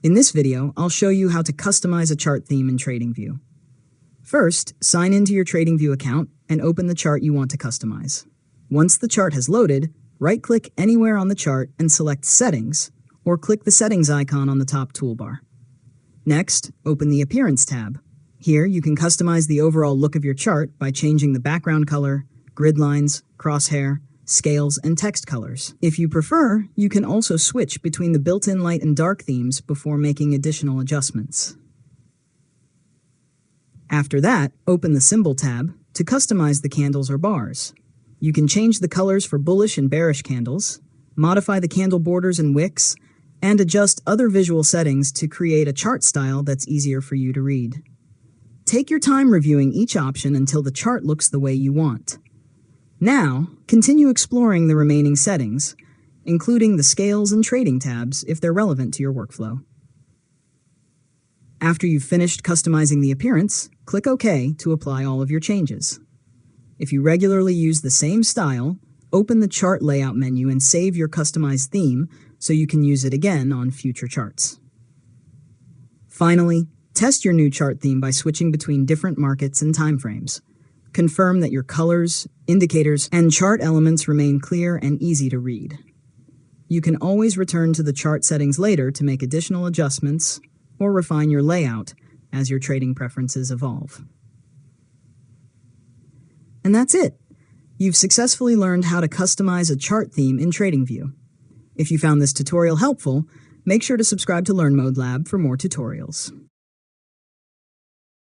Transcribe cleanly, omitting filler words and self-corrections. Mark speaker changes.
Speaker 1: In this video, I'll show you how to customize a chart theme in Tradingview. First, sign into your Tradingview account and open the chart you want to customize. Once the chart has loaded, right-click anywhere on the chart and select Settings, or click the Settings icon on the top toolbar. Next, open the Appearance tab. Here, you can customize the overall look of your chart by changing the background color, grid lines, crosshair, scales, and text colors. If you prefer, you can also switch between the built-in light and dark themes before making additional adjustments. After that, open the Symbol tab to customize the candles or bars. You can change the colors for bullish and bearish candles, modify the candle borders and wicks, and adjust other visual settings to create a chart style that's easier for you to read. Take your time reviewing each option until the chart looks the way you want. Now, continue exploring the remaining settings, including the scales and trading tabs if they're relevant to your workflow. After you've finished customizing the appearance, click OK to apply all of your changes. If you regularly use the same style, open the Chart Layout menu and save your customized theme so you can use it again on future charts. Finally, test your new chart theme by switching between different markets and timeframes. Confirm that your colors, indicators, and chart elements remain clear and easy to read. You can always return to the chart settings later to make additional adjustments or refine your layout as your trading preferences evolve. And that's it! You've successfully learned how to customize a chart theme in Tradingview. If you found this tutorial helpful, make sure to subscribe to Learn Mode Lab for more tutorials.